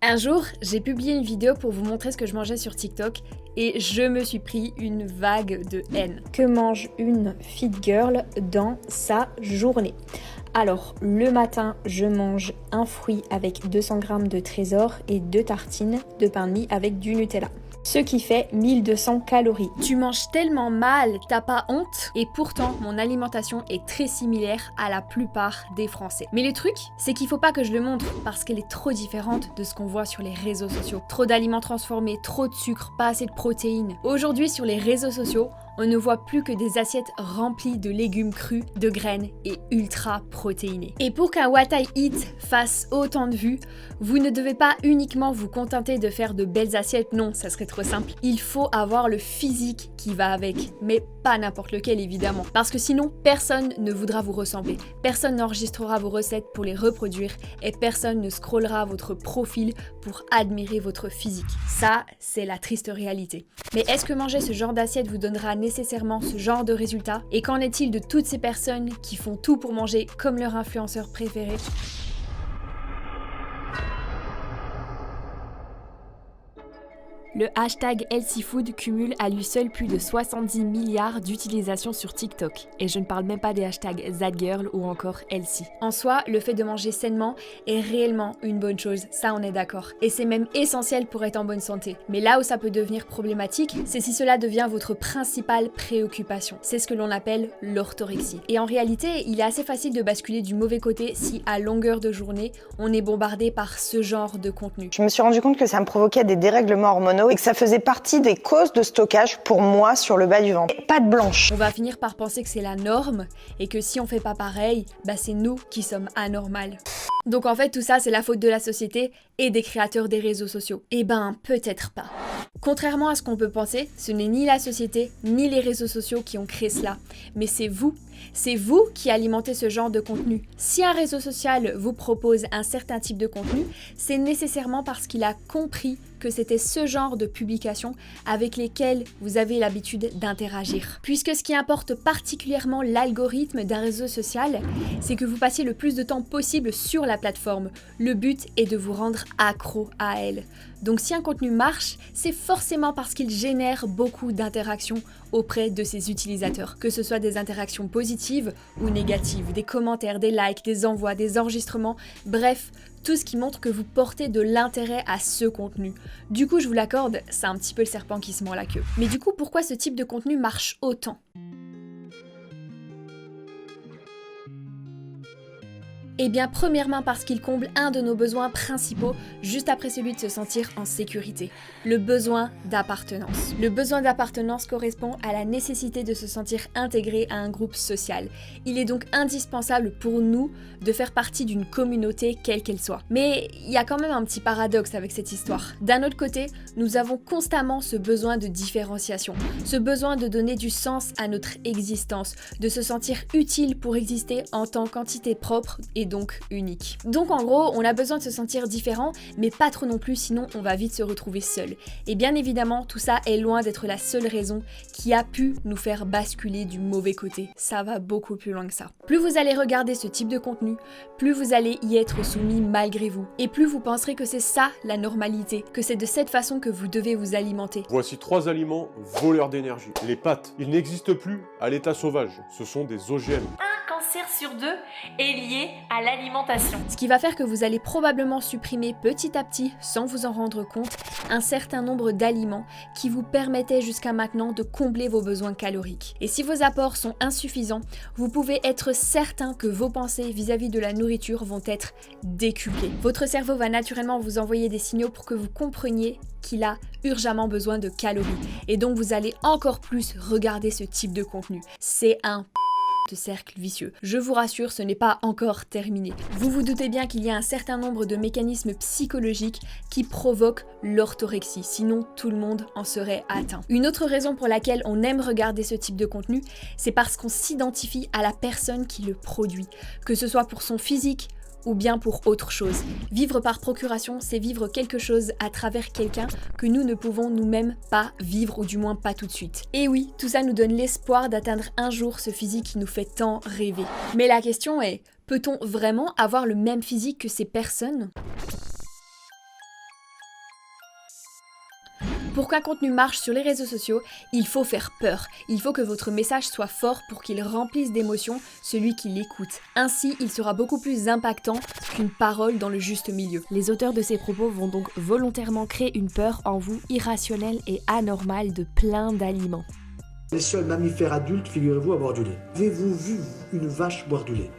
Un jour, j'ai publié une vidéo pour vous montrer ce que je mangeais sur TikTok et je me suis pris une vague de haine. Que mange une fit girl dans sa journée? Alors, le matin, je mange un fruit avec 200 g de trésor et 2 tartines de pain de mie avec du Nutella. Ce qui fait 1200 calories. Tu manges tellement mal, t'as pas honte? Et pourtant, mon alimentation est très similaire à la plupart des Français. Mais le truc, c'est qu'il faut pas que je le montre parce qu'elle est trop différente de ce qu'on voit sur les réseaux sociaux. Trop d'aliments transformés, trop de sucre, pas assez de protéines. Aujourd'hui, sur les réseaux sociaux, on ne voit plus que des assiettes remplies de légumes crus, de graines et ultra protéinés. Et pour qu'un What I Eat fasse autant de vues, vous ne devez pas uniquement vous contenter de faire de belles assiettes, non, ça serait trop simple. Il faut avoir le physique qui va avec, mais pas n'importe lequel évidemment, parce que sinon personne ne voudra vous ressembler, personne n'enregistrera vos recettes pour les reproduire et personne ne scrollera votre profil pour admirer votre physique. Ça, c'est la triste réalité. Mais est-ce que manger ce genre d'assiette vous donnera nécessairement ce genre de résultat? Et qu'en est-il de toutes ces personnes qui font tout pour manger comme leur influenceur préféré? Le hashtag HealthyFood cumule à lui seul plus de 70 milliards d'utilisations sur TikTok. Et je ne parle même pas des hashtags ThatGirl ou encore Healthy. En soi, le fait de manger sainement est réellement une bonne chose, ça on est d'accord. Et c'est même essentiel pour être en bonne santé. Mais là où ça peut devenir problématique, c'est si cela devient votre principale préoccupation. C'est ce que l'on appelle l'orthorexie. Et en réalité, il est assez facile de basculer du mauvais côté si à longueur de journée, on est bombardé par ce genre de contenu. Je me suis rendu compte que ça me provoquait des dérèglements hormonaux et que ça faisait partie des causes de stockage pour moi sur le bas du ventre. Et pas de blanche. On va finir par penser que c'est la norme et que si on fait pas pareil, c'est nous qui sommes anormales. Donc en fait tout ça c'est la faute de la société et des créateurs des réseaux sociaux. Eh ben peut-être pas. Contrairement à ce qu'on peut penser, ce n'est ni la société ni les réseaux sociaux qui ont créé cela, mais c'est vous. C'est vous qui alimentez ce genre de contenu. Si un réseau social vous propose un certain type de contenu, c'est nécessairement parce qu'il a compris que c'était ce genre de publications avec lesquelles vous avez l'habitude d'interagir. Puisque ce qui importe particulièrement l'algorithme d'un réseau social, c'est que vous passiez le plus de temps possible sur la plateforme. Le but est de vous rendre accro à elle. Donc si un contenu marche, c'est forcément parce qu'il génère beaucoup d'interactions auprès de ses utilisateurs. Que ce soit des interactions positives ou négatives, des commentaires, des likes, des envois, des enregistrements, bref, tout ce qui montre que vous portez de l'intérêt à ce contenu. Du coup, je vous l'accorde, c'est un petit peu le serpent qui se mord la queue. Mais du coup, pourquoi ce type de contenu marche autant ? Eh bien, premièrement parce qu'il comble un de nos besoins principaux, juste après celui de se sentir en sécurité. Le besoin d'appartenance. Le besoin d'appartenance correspond à la nécessité de se sentir intégré à un groupe social. Il est donc indispensable pour nous de faire partie d'une communauté quelle qu'elle soit. Mais il y a quand même un petit paradoxe avec cette histoire. D'un autre côté, nous avons constamment ce besoin de différenciation, ce besoin de donner du sens à notre existence, de se sentir utile pour exister en tant qu'entité propre et donc unique. Donc en gros, on a besoin de se sentir différent, mais pas trop non plus, sinon on va vite se retrouver seul. Et bien évidemment, tout ça est loin d'être la seule raison qui a pu nous faire basculer du mauvais côté. Ça va beaucoup plus loin que ça. Plus vous allez regarder ce type de contenu, plus vous allez y être soumis malgré vous. Et plus vous penserez que c'est ça la normalité, que c'est de cette façon que vous devez vous alimenter. Voici 3 aliments voleurs d'énergie. Les pâtes, ils n'existent plus à l'état sauvage. Ce sont des OGM. Cancer sur 2 est lié à l'alimentation. Ce qui va faire que vous allez probablement supprimer petit à petit, sans vous en rendre compte, un certain nombre d'aliments qui vous permettaient jusqu'à maintenant de combler vos besoins caloriques. Et si vos apports sont insuffisants, vous pouvez être certain que vos pensées vis-à-vis de la nourriture vont être décuplées. Votre cerveau va naturellement vous envoyer des signaux pour que vous compreniez qu'il a urgemment besoin de calories. Et donc vous allez encore plus regarder ce type de contenu. C'est un de cercle vicieux. Je vous rassure, ce n'est pas encore terminé. Vous vous doutez bien qu'il y a un certain nombre de mécanismes psychologiques qui provoquent l'orthorexie, sinon tout le monde en serait atteint. Une autre raison pour laquelle on aime regarder ce type de contenu, c'est parce qu'on s'identifie à la personne qui le produit, que ce soit pour son physique, ou bien pour autre chose. Vivre par procuration, c'est vivre quelque chose à travers quelqu'un que nous ne pouvons nous-mêmes pas vivre, ou du moins pas tout de suite. Et oui, tout ça nous donne l'espoir d'atteindre un jour ce physique qui nous fait tant rêver. Mais la question est, peut-on vraiment avoir le même physique que ces personnes ? Pour qu'un contenu marche sur les réseaux sociaux, il faut faire peur. Il faut que votre message soit fort pour qu'il remplisse d'émotion celui qui l'écoute. Ainsi, il sera beaucoup plus impactant qu'une parole dans le juste milieu. Les auteurs de ces propos vont donc volontairement créer une peur en vous irrationnelle et anormale de plein d'aliments. Les seuls mammifères adultes, figurez-vous, à boire du lait. Avez-vous vu une vache boire du lait?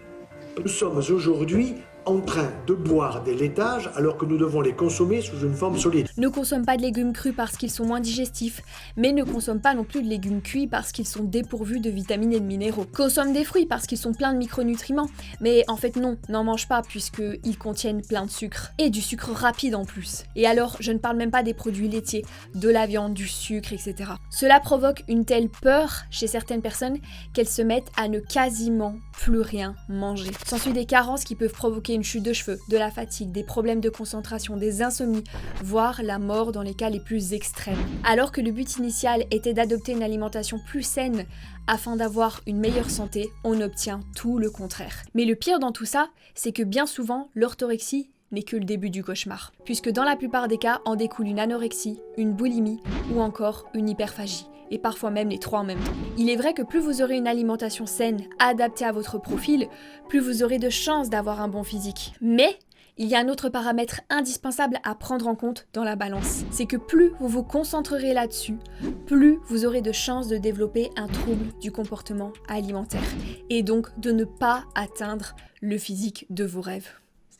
Nous sommes aujourd'hui en train de boire des laitages alors que nous devons les consommer sous une forme solide. Ne consomme pas de légumes crus parce qu'ils sont moins digestifs, mais ne consomme pas non plus de légumes cuits parce qu'ils sont dépourvus de vitamines et de minéraux. Consomme des fruits parce qu'ils sont pleins de micronutriments, mais en fait non, n'en mange pas puisqu'ils contiennent plein de sucre. Et du sucre rapide en plus. Et alors, je ne parle même pas des produits laitiers, de la viande, du sucre, etc. Cela provoque une telle peur chez certaines personnes qu'elles se mettent à ne quasiment plus rien manger. S'ensuit des carences qui peuvent provoquer une chute de cheveux, de la fatigue, des problèmes de concentration, des insomnies, voire la mort dans les cas les plus extrêmes. Alors que le but initial était d'adopter une alimentation plus saine afin d'avoir une meilleure santé, on obtient tout le contraire. Mais le pire dans tout ça, c'est que bien souvent, l'orthorexie n'est que le début du cauchemar, puisque dans la plupart des cas en découle une anorexie, une boulimie ou encore une hyperphagie. Et parfois même les trois en même temps. Il est vrai que plus vous aurez une alimentation saine, adaptée à votre profil, plus vous aurez de chances d'avoir un bon physique. Mais il y a un autre paramètre indispensable à prendre en compte dans la balance. C'est que plus vous vous concentrerez là-dessus, plus vous aurez de chances de développer un trouble du comportement alimentaire. Et donc de ne pas atteindre le physique de vos rêves.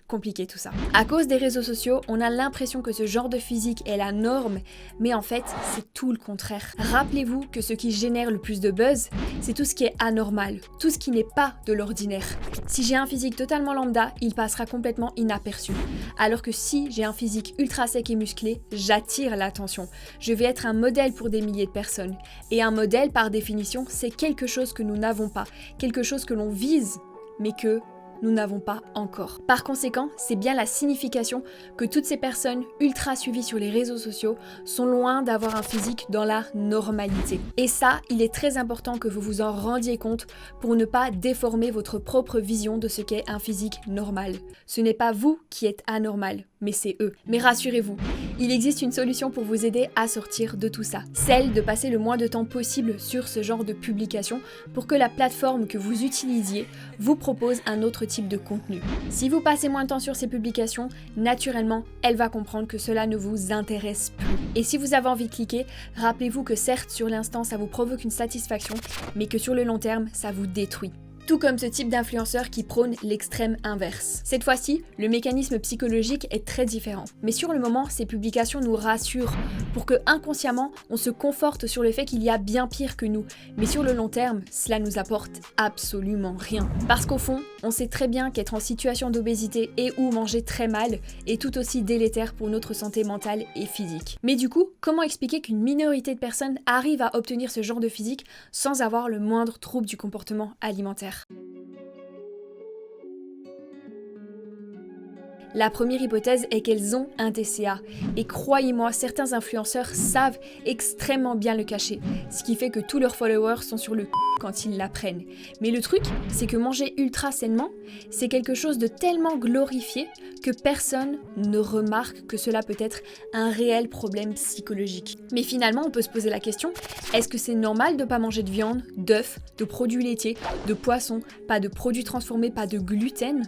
Compliqué tout ça. À cause des réseaux sociaux, on a l'impression que ce genre de physique est la norme, mais en fait, c'est tout le contraire. Rappelez-vous que ce qui génère le plus de buzz, c'est tout ce qui est anormal, tout ce qui n'est pas de l'ordinaire. Si j'ai un physique totalement lambda, il passera complètement inaperçu. Alors que si j'ai un physique ultra sec et musclé, j'attire l'attention. Je vais être un modèle pour des milliers de personnes. Et un modèle, par définition, c'est quelque chose que nous n'avons pas, quelque chose que l'on vise, mais que nous n'avons pas encore. Par conséquent, c'est bien la signification que toutes ces personnes ultra suivies sur les réseaux sociaux sont loin d'avoir un physique dans la normalité. Et ça, il est très important que vous vous en rendiez compte pour ne pas déformer votre propre vision de ce qu'est un physique normal. Ce n'est pas vous qui êtes anormal, mais c'est eux. Mais rassurez-vous, il existe une solution pour vous aider à sortir de tout ça. Celle de passer le moins de temps possible sur ce genre de publication pour que la plateforme que vous utilisiez vous propose un autre type de contenu. Si vous passez moins de temps sur ces publications, naturellement, elle va comprendre que cela ne vous intéresse plus. Et si vous avez envie de cliquer, rappelez-vous que certes, sur l'instant, ça vous provoque une satisfaction, mais que sur le long terme, ça vous détruit. Tout comme ce type d'influenceur qui prône l'extrême inverse. Cette fois-ci, le mécanisme psychologique est très différent. Mais sur le moment, ces publications nous rassurent pour que inconsciemment, on se conforte sur le fait qu'il y a bien pire que nous. Mais sur le long terme, cela nous apporte absolument rien. Parce qu'au fond, on sait très bien qu'être en situation d'obésité et ou manger très mal est tout aussi délétère pour notre santé mentale et physique. Mais du coup, comment expliquer qu'une minorité de personnes arrive à obtenir ce genre de physique sans avoir le moindre trouble du comportement alimentaire ? La première hypothèse est qu'elles ont un TCA. Et croyez-moi, certains influenceurs savent extrêmement bien le cacher, ce qui fait que tous leurs followers sont sur le quand ils l'apprennent. Mais le truc, c'est que manger ultra sainement, c'est quelque chose de tellement glorifié que personne ne remarque que cela peut être un réel problème psychologique. Mais finalement, on peut se poser la question, est-ce que c'est normal de ne pas manger de viande, d'œufs, de produits laitiers, de poissons, pas de produits transformés, pas de gluten ?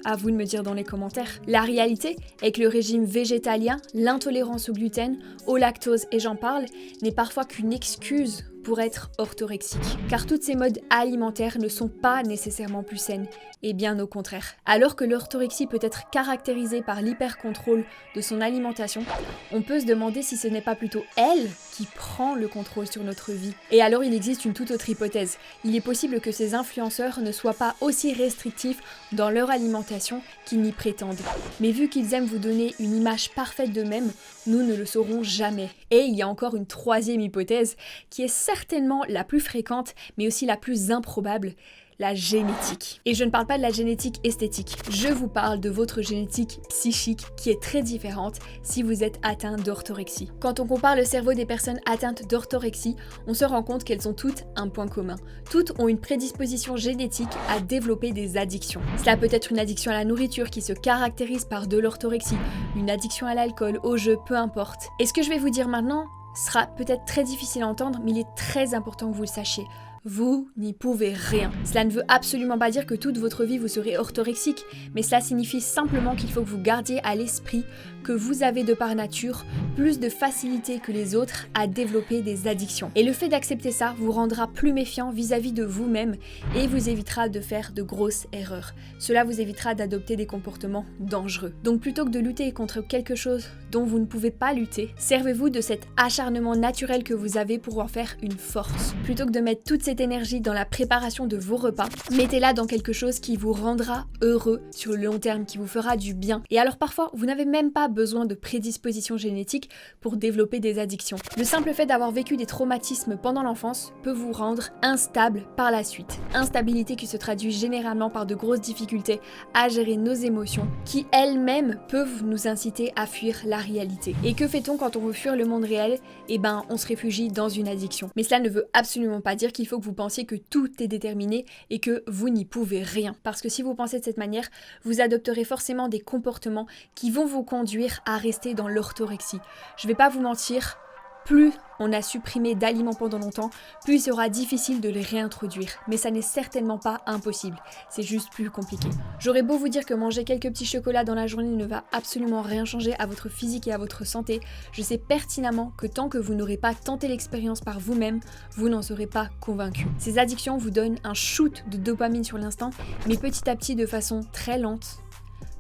À vous de me dire dans les commentaires. La réalité est que le régime végétalien, l'intolérance au gluten, au lactose et j'en parle, n'est parfois qu'une excuse pour être orthorexique. Car toutes ces modes alimentaires ne sont pas nécessairement plus saines, et bien au contraire. Alors que l'orthorexie peut être caractérisée par l'hyper-contrôle de son alimentation, on peut se demander si ce n'est pas plutôt elle qui prend le contrôle sur notre vie. Et alors il existe une toute autre hypothèse. Il est possible que ces influenceurs ne soient pas aussi restrictifs dans leur alimentation qu'ils n'y prétendent. Mais vu qu'ils aiment vous donner une image parfaite d'eux-mêmes, nous ne le saurons jamais. Et il y a encore une troisième hypothèse qui est certainement la plus fréquente, mais aussi la plus improbable, la génétique. Et je ne parle pas de la génétique esthétique, je vous parle de votre génétique psychique qui est très différente si vous êtes atteint d'orthorexie. Quand on compare le cerveau des personnes atteintes d'orthorexie, on se rend compte qu'elles ont toutes un point commun. Toutes ont une prédisposition génétique à développer des addictions. Cela peut être une addiction à la nourriture qui se caractérise par de l'orthorexie, une addiction à l'alcool, au jeu, peu importe. Et ce que je vais vous dire maintenant, sera peut-être très difficile à entendre, mais il est très important que vous le sachiez. Vous n'y pouvez rien. Cela ne veut absolument pas dire que toute votre vie vous serez orthorexique, mais cela signifie simplement qu'il faut que vous gardiez à l'esprit que vous avez de par nature plus de facilité que les autres à développer des addictions. Et le fait d'accepter ça vous rendra plus méfiant vis-à-vis de vous-même et vous évitera de faire de grosses erreurs. Cela vous évitera d'adopter des comportements dangereux. Donc plutôt que de lutter contre quelque chose dont vous ne pouvez pas lutter, servez-vous de cet acharnement naturel que vous avez pour en faire une force. Plutôt que de mettre toute cette énergie dans la préparation de vos repas, mettez-la dans quelque chose qui vous rendra heureux sur le long terme, qui vous fera du bien. Et alors parfois, vous n'avez même pas besoin de prédisposition génétique pour développer des addictions. Le simple fait d'avoir vécu des traumatismes pendant l'enfance peut vous rendre instable par la suite. Instabilité qui se traduit généralement par de grosses difficultés à gérer nos émotions, qui elles-mêmes peuvent nous inciter à fuir la réalité. Et que fait-on quand on veut fuir le monde réel? Eh ben, on se réfugie dans une addiction. Mais cela ne veut absolument pas dire qu'il faut que vous pensiez que tout est déterminé et que vous n'y pouvez rien. Parce que si vous pensez de cette manière, vous adopterez forcément des comportements qui vont vous conduire à rester dans l'orthorexie. Je vais pas vous mentir, plus on a supprimé d'aliments pendant longtemps, plus il sera difficile de les réintroduire. Mais ça n'est certainement pas impossible, c'est juste plus compliqué. J'aurais beau vous dire que manger quelques petits chocolats dans la journée ne va absolument rien changer à votre physique et à votre santé, je sais pertinemment que tant que vous n'aurez pas tenté l'expérience par vous-même, vous n'en serez pas convaincu. Ces addictions vous donnent un shoot de dopamine sur l'instant, mais petit à petit de façon très lente,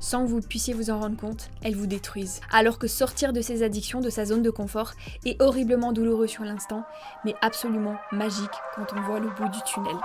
sans que vous puissiez vous en rendre compte, elles vous détruisent. Alors que sortir de ces addictions, de sa zone de confort, est horriblement douloureux sur l'instant, mais absolument magique quand on voit le bout du tunnel.